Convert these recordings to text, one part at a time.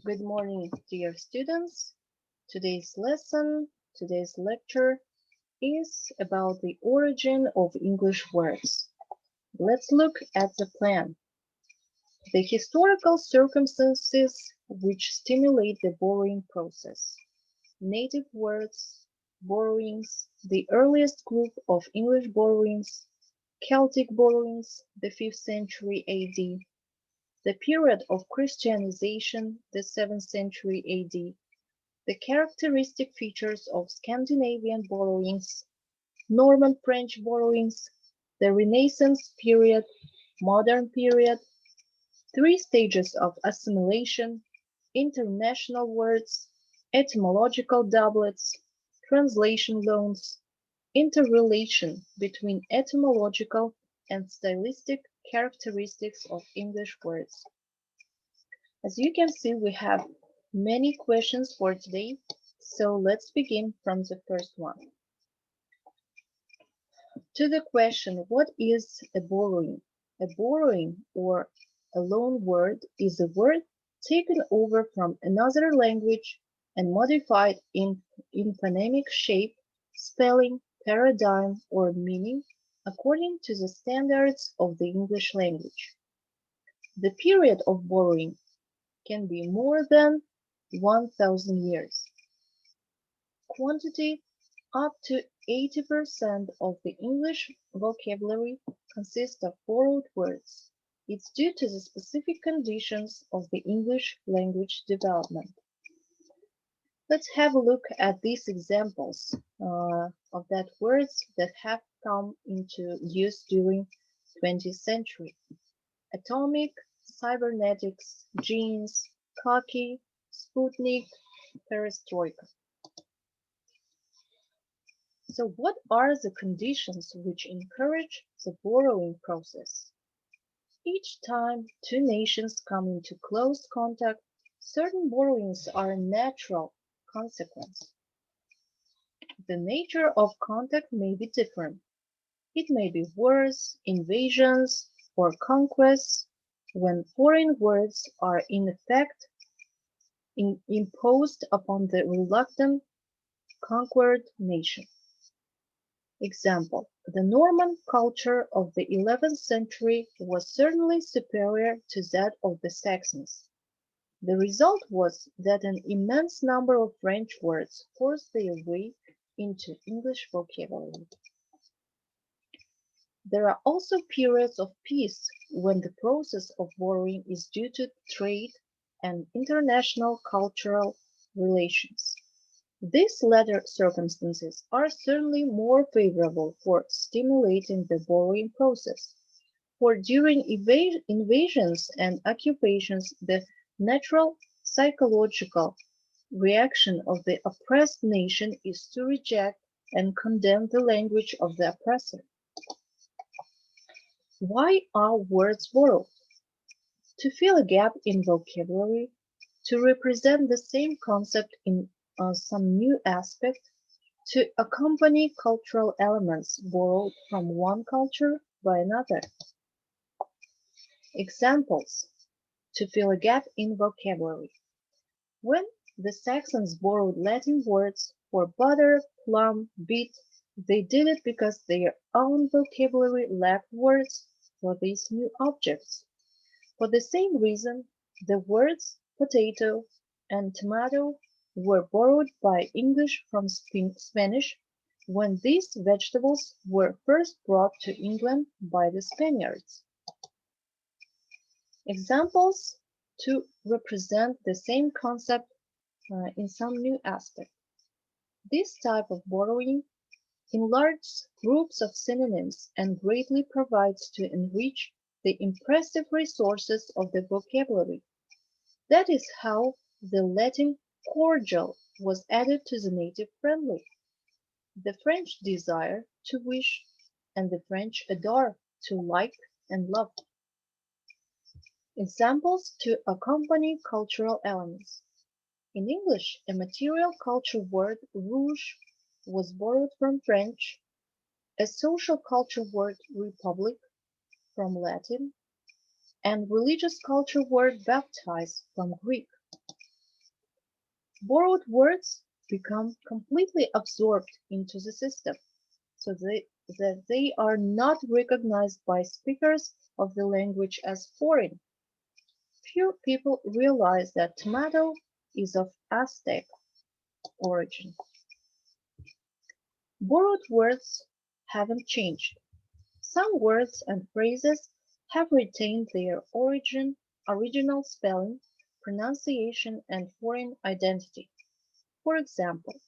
Good morning, dear students. Today's lesson, today's lecture is about the origin of English words. Let's look at the plan. The historical circumstances which stimulate the borrowing process. Native words, borrowings, the earliest group of English borrowings, Celtic borrowings, the 5th century AD, the period of Christianization, the 7th century AD, the characteristic features of Scandinavian borrowings, Norman French borrowings, the Renaissance period, modern period, three stages of assimilation, international words, etymological doublets, translation loans, interrelation between etymological and stylistic characteristics of English words. As you can see, we have many questions for today, so let's begin from the first one. To the question, what is a borrowing? A borrowing or a loan word is a word taken over from another language and modified in phonemic shape, spelling, paradigm, or meaning according to the standards of the English language. The period of borrowing can be more than 1,000 years. Quantity up to 80% of the English vocabulary consists of borrowed words. It's due to the specific conditions of the English language development. Let's have a look at these examples of that words that have come into use during 20th century. Atomic, cybernetics, genes, khaki, Sputnik, perestroika. So what are the conditions which encourage the borrowing process? Each time two nations come into close contact, certain borrowings are a natural consequence. The nature of contact may be different. It may be wars, invasions, or conquests, when foreign words are in effect imposed upon the reluctant conquered nation. Example: the Norman culture of the 11th century was certainly superior to that of the Saxons. The result was that an immense number of French words forced their way into English vocabulary. There are also periods of peace when the process of borrowing is due to trade and international cultural relations. These latter circumstances are certainly more favorable for stimulating the borrowing process, for during invasions and occupations the natural psychological reaction of the oppressed nation is to reject and condemn the language of the oppressor. Why are words borrowed? To fill a gap in vocabulary, to represent the same concept in some new aspect, to accompany cultural elements borrowed from one culture by another. Examples: to fill a gap in vocabulary. When the Saxons borrowed Latin words for butter, plum, beet, they did it because their own vocabulary lacked words for these new objects. For the same reason, the words potato and tomato were borrowed by English from Spanish when these vegetables were first brought to England by the Spaniards. Examples to represent the same concept in some new aspect. This type of borrowing enlarges groups of synonyms and greatly provides to enrich the impressive resources of the vocabulary. That is how the Latin cordial was added to the native friendly. The French desire, to wish, and the French adore, to like and love. Examples to accompany cultural elements. In English, a material culture word, rouge, was borrowed from French, a social culture word, republic, from Latin, and religious culture word, baptize, from Greek. Borrowed words become completely absorbed into the system, so that they are not recognized by speakers of the language as foreign. Few people realize that tomato is of Aztec origin. Borrowed words haven't changed. Some words and phrases have retained their original spelling, pronunciation, and foreign identity. For example,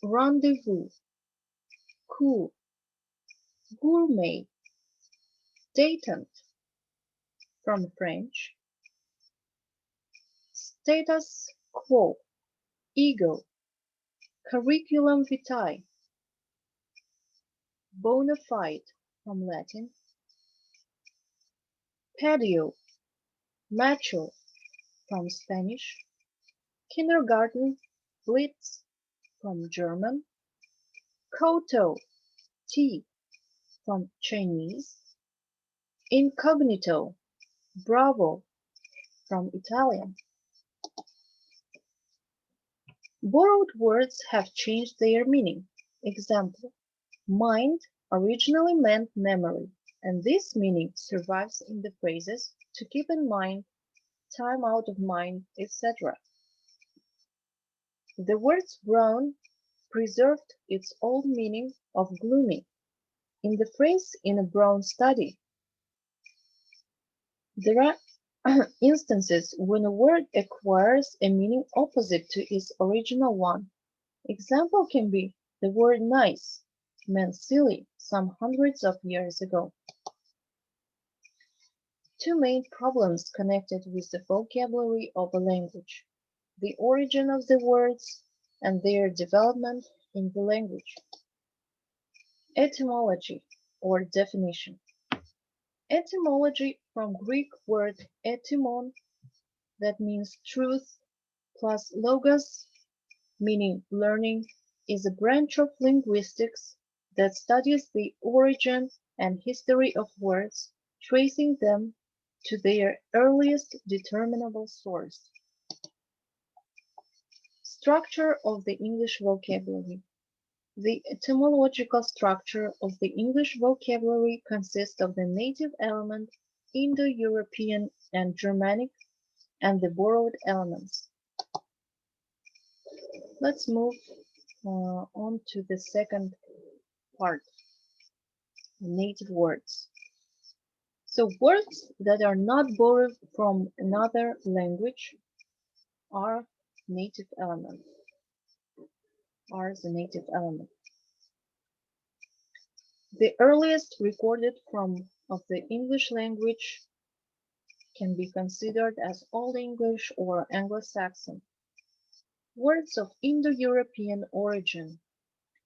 rendezvous, cool, gourmet, détente from French, status quo, ego, curriculum vitae, bona fide from Latin, patio, macho from Spanish, kindergarten, Blitz from German, koto, tea from Chinese, incognito, bravo from Italian. Borrowed words have changed their meaning. Example, mind originally meant memory, and this meaning survives in the phrases to keep in mind, time out of mind, etc. The word brown preserved its old meaning of gloomy in the phrase in a brown study. There are instances when a word acquires a meaning opposite to its original one. Example can be the word nice meant silly some hundreds of years ago. Two main problems connected with the vocabulary of a language: the origin of the words and their development in the language. Etymology or definition. Etymology from Greek word etymon, that means truth, plus logos, meaning learning, is a branch of linguistics that studies the origin and history of words, tracing them to their earliest determinable source. Structure of the English vocabulary. The etymological structure of the English vocabulary consists of the native element, Indo-European and Germanic, and the borrowed elements. Let's move on to the second part, native words. So words that are not borrowed from another language are the native element. The earliest recorded form of the English language can be considered as Old English or Anglo-Saxon. Words of Indo-European origin,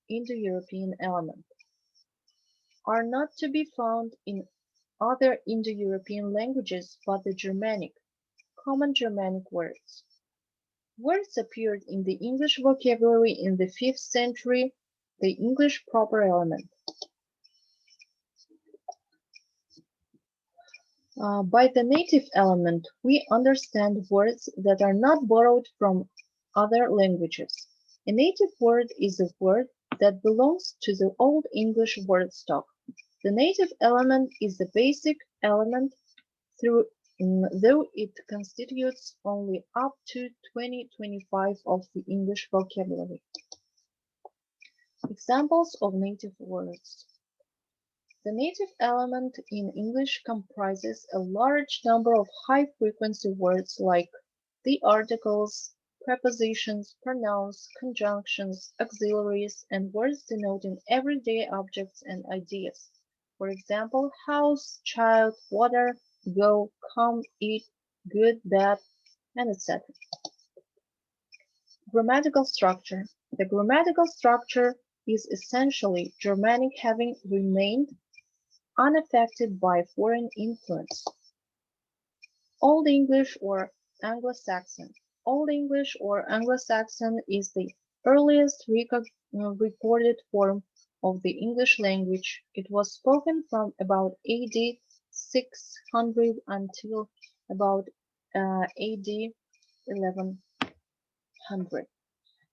Indo-European element, are not to be found in other Indo-European languages but the Germanic, common Germanic words. Words appeared in the English vocabulary in the 5th century, the English proper element. By the native element, we understand words that are not borrowed from other languages. A native word is a word that belongs to the Old English word stock. The native element is the basic element, though it constitutes only up to 20-25 of the English vocabulary. Examples of native words. The native element in English comprises a large number of high-frequency words like the articles, prepositions, pronouns, conjunctions, auxiliaries, and words denoting everyday objects and ideas. For example, house, child, water, go, come, eat, good, bad, and etc. Grammatical structure. The grammatical structure is essentially Germanic, having remained unaffected by foreign influence. Old English or Anglo-Saxon. Old English or Anglo-Saxon is the earliest recorded form of the English language. It was spoken from about AD 600 until about AD 1100. 800,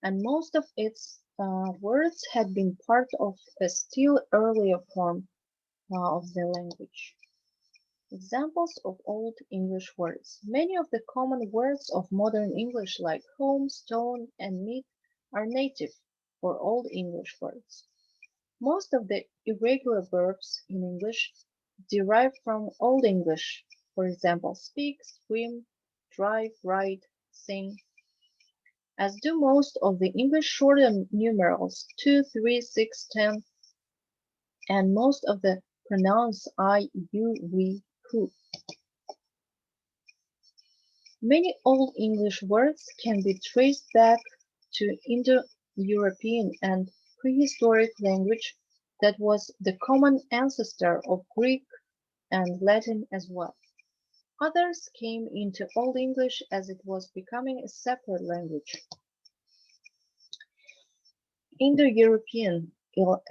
and most of its words had been part of a still earlier form of the language. Examples of Old English words. Many of the common words of modern English like home, stone, and meat are native for Old English words. Most of the irregular verbs in English derive from Old English. For example, speak, swim, drive, write, sing, as do most of the English shorter numerals 2, 3, 6, 10, and most of the pronouns I, you, we, who. Many Old English words can be traced back to Indo-European and prehistoric language that was the common ancestor of Greek and Latin as well. Others came into Old English as it was becoming a separate language. Indo-European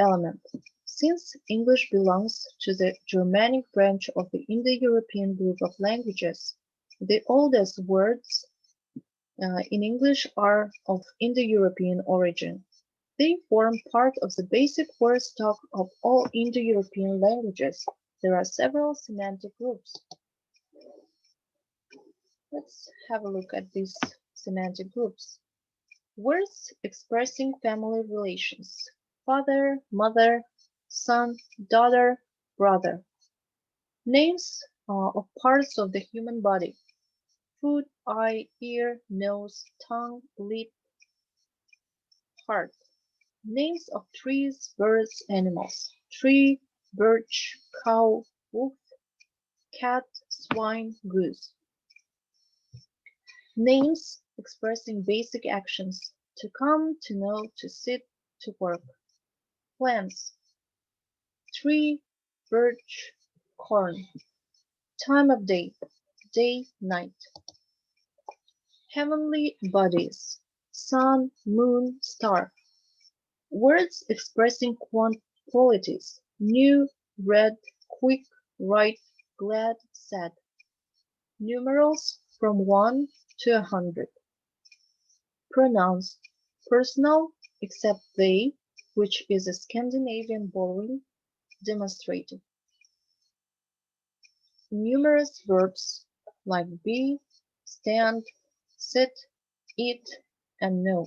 element. Since English belongs to the Germanic branch of the Indo-European group of languages, the oldest words in English are of Indo-European origin. They form part of the basic word stock of all Indo-European languages. There are several semantic groups. Let's have a look at these semantic groups. Words expressing family relations: father, mother, son, daughter, brother. Names of parts of the human body: foot, eye, ear, nose, tongue, lip, heart. Names of trees, birds, animals: tree, birch, cow, wolf, cat, swine, goose. Names expressing basic actions: to come, to know, to sit, to work. Plants: tree, birch, corn. Time of day: day, night. Heavenly bodies: sun, moon, star. Words expressing qualities: new, red, quick, right, glad, sad. Numerals from 1 to 100. Pronouns: personal, except they, which is a Scandinavian borrowing, demonstrative. Numerous verbs like be, stand, sit, eat, and know.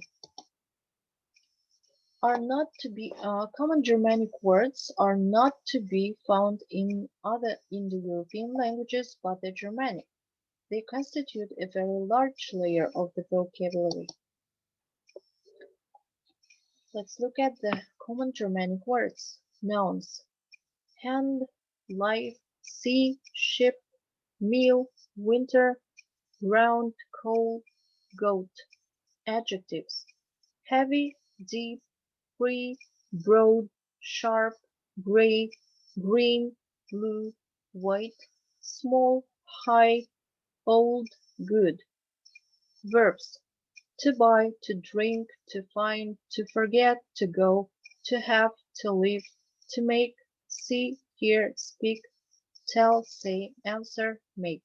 Common Germanic words are not to be found in other Indo-European languages but the Germanic. They constitute a very large layer of the vocabulary. Let's look at the common Germanic words. Nouns: hand, life, sea, ship, meal, winter, round, cold, goat. Adjectives: heavy, deep, free, broad, sharp, gray, green, blue, white, small, high, old, good. Verbs: to buy, to drink, to find, to forget, to go, to have, to live, to make, see, hear, speak, tell, say, answer, make.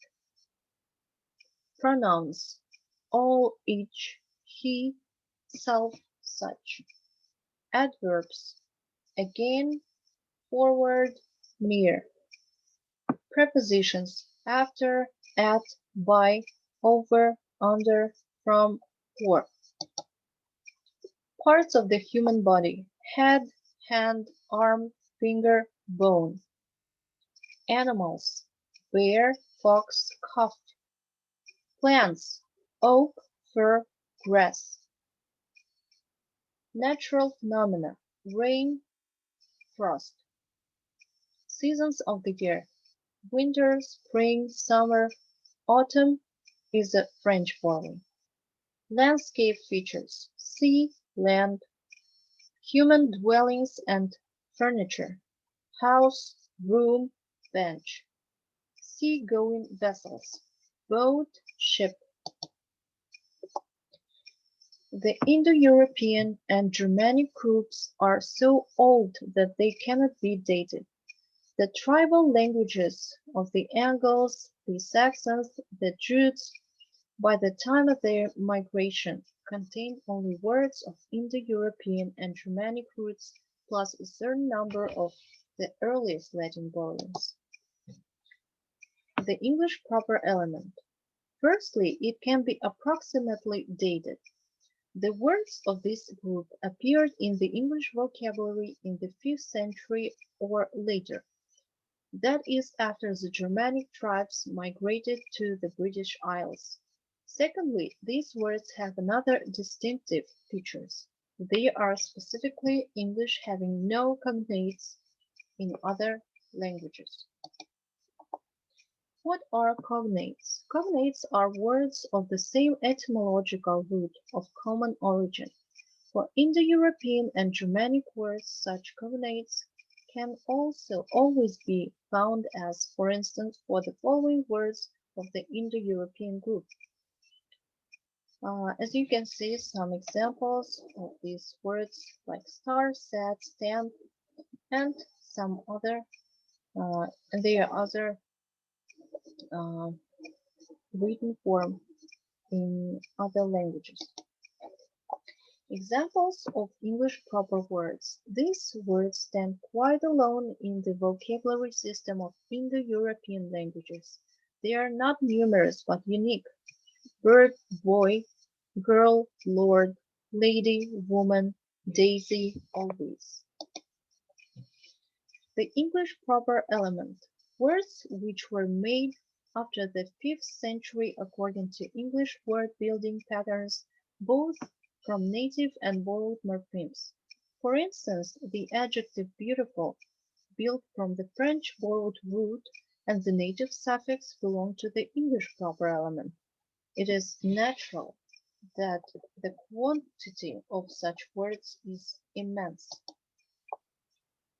Pronouns: all, each, he, self, such. Adverbs: again, forward, near. Prepositions: after, at, by, over, under, from, for. Parts of the human body: head, hand, arm, finger, bone. Animals: bear, fox, calf. Plants: oak, fir, grass. Natural phenomena: rain, frost. Seasons of the year: winter, spring, summer, autumn is a French borrowing. Landscape features: sea, land, human dwellings and furniture, house, room, bench. Sea-going vessels: boat, ship. The Indo-European and Germanic groups are so old that they cannot be dated. The tribal languages of the Angles, the Saxons, the Jutes, by the time of their migration, contained only words of Indo-European and Germanic roots plus a certain number of the earliest Latin borrowings. The English proper element. Firstly, it can be approximately dated. The words of this group appeared in the English vocabulary in the 5th century or later. That is after the Germanic tribes migrated to the British Isles. Secondly, these words have another distinctive features. They are specifically English, having no cognates in other languages. What are cognates? Cognates are words of the same etymological root of common origin. For Indo-European and Germanic words, such cognates can also always be found as, for instance, for the following words of the Indo-European group. As you can see, some examples of these words like star, sad, stand, and some other, and there are other written form in other languages. Examples of English proper words. These words stand quite alone in the vocabulary system of Indo-European languages. They are not numerous but unique. Bird, boy, girl, lord, lady, woman, daisy, all these. The English proper element. Words which were made after the 5th century according to English word-building patterns, both from native and borrowed morphemes. For instance, the adjective beautiful, built from the French borrowed root and the native suffix, belong to the English proper element. It is natural that the quantity of such words is immense.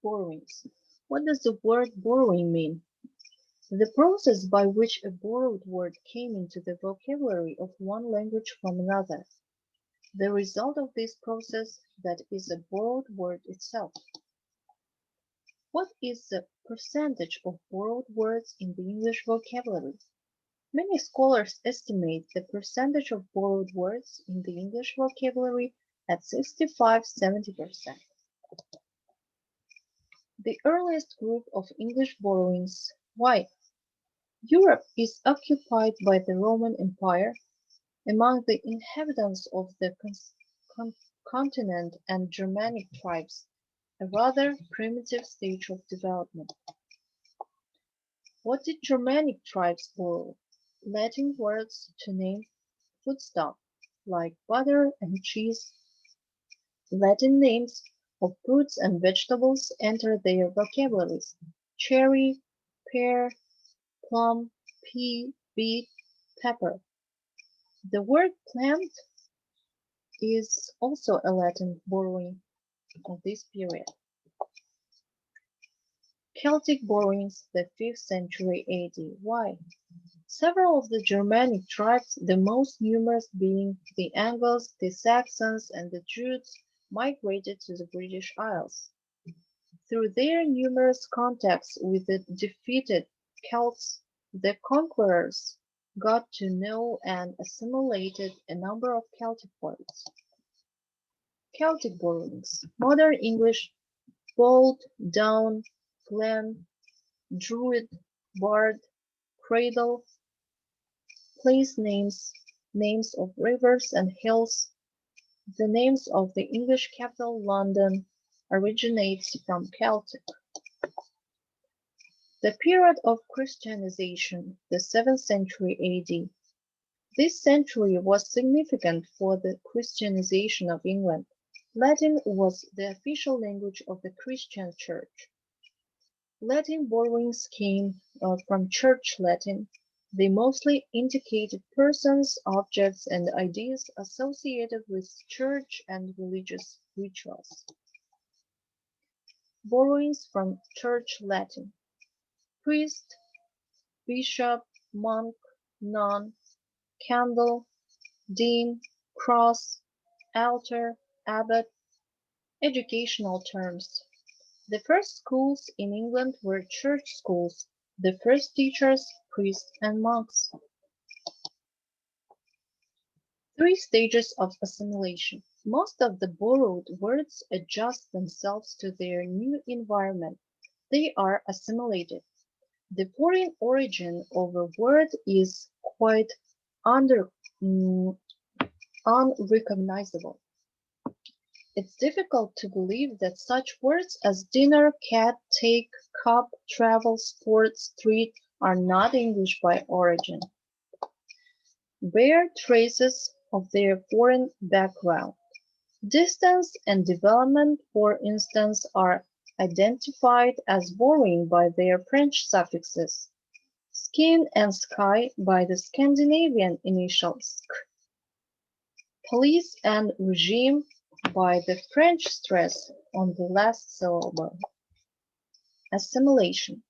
Borrowings. What does the word borrowing mean? The process by which a borrowed word came into the vocabulary of one language from another. The result of this process, that is a borrowed word itself. What is the percentage of borrowed words in the English vocabulary? Many scholars estimate the percentage of borrowed words in the English vocabulary at 65–70%. The earliest group of English borrowings. Why? Europe is occupied by the Roman Empire. Among the inhabitants of the continent and Germanic tribes, a rather primitive stage of development. What did Germanic tribes borrow? Latin words to name foodstuff, like butter and cheese. Latin names of fruits and vegetables enter their vocabularies: cherry, pear, plum, pea, beet, pepper. The word plant is also a Latin borrowing of this period. Celtic borrowings, the 5th century AD. Why? Several of the Germanic tribes, the most numerous being the Angles, the Saxons, and the Jutes, migrated to the British Isles. Through their numerous contacts with the defeated Celts, the conquerors got to know and assimilated a number of Celtic words. Celtic borrowings. Modern English: bold, down, glen, druid, bard, cradle. Place names, names of rivers and hills. The names of the English capital London originates from Celtic. The period of Christianization, the 7th century AD. This century was significant for the Christianization of England. Latin was the official language of the Christian Church. Latin borrowings came from Church Latin. They mostly indicated persons, objects, and ideas associated with church and religious rituals. Borrowings from Church Latin: priest, bishop, monk, nun, candle, dean, cross, altar, abbot. Educational terms. The first schools in England were church schools, the first teachers, priests and monks. Three stages of assimilation. Most of the borrowed words adjust themselves to their new environment. They are assimilated. The foreign origin of a word is quite unrecognizable. It's difficult to believe that such words as dinner, cat, take, cup, travel, sport, street are not English by origin. Bear traces of their foreign background. Distance and development, for instance, are identified as borrowing by their French suffixes. Skin and sky by the Scandinavian initial sk. Police and regime by the French stress on the last syllable. Assimilation.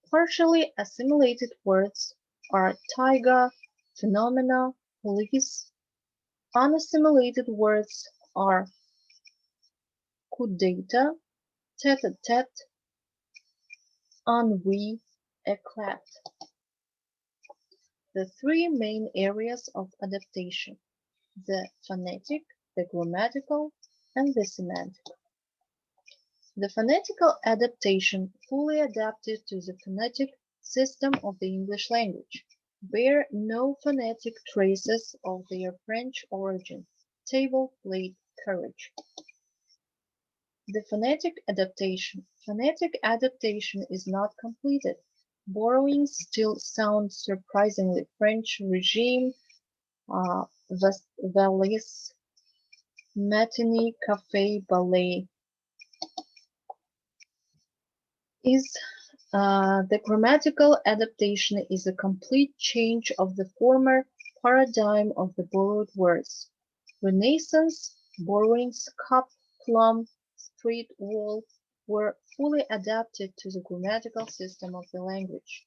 Partially assimilated words are taiga, phenomena, police. Unassimilated words are coup d'etat, tête-à-tête, ennui, éclat. The three main areas of adaptation: the phonetic, the grammatical, and the semantic. The phonetical adaptation, fully adapted to the phonetic system of the English language, bear no phonetic traces of their French origin. Table, plate, carriage. The phonetic adaptation. Phonetic adaptation is not completed. Borrowing still sounds surprisingly French: regime, valise, matinee, cafe, ballet. The grammatical adaptation is a complete change of the former paradigm of the borrowed words. Renaissance borrowings, cup, plum, street, wall were fully adapted to the grammatical system of the language.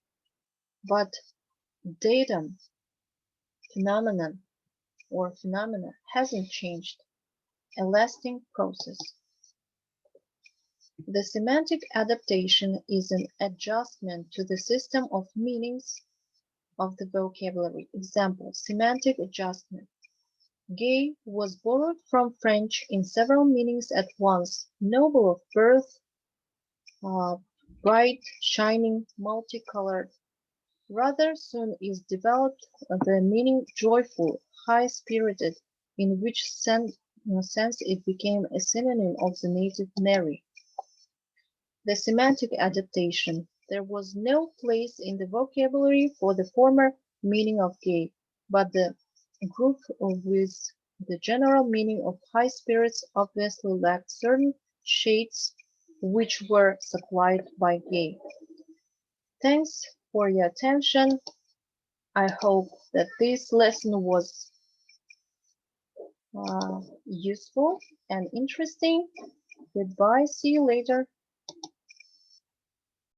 But datum, phenomenon, or phenomena hasn't changed. A lasting process. The semantic adaptation is an adjustment to the system of meanings of the vocabulary. Example, semantic adjustment. Gay was borrowed from French in several meanings at once: noble of birth, bright, shining, multicolored. Rather soon is developed the meaning joyful, high-spirited, in which sense it became a synonym of the native merry. The semantic adaptation. There was no place in the vocabulary for the former meaning of gay, but the group with the general meaning of high spirits obviously lacked certain shades which were supplied by gay. Thanks for your attention. I hope that this lesson was useful and interesting. Goodbye. See you later.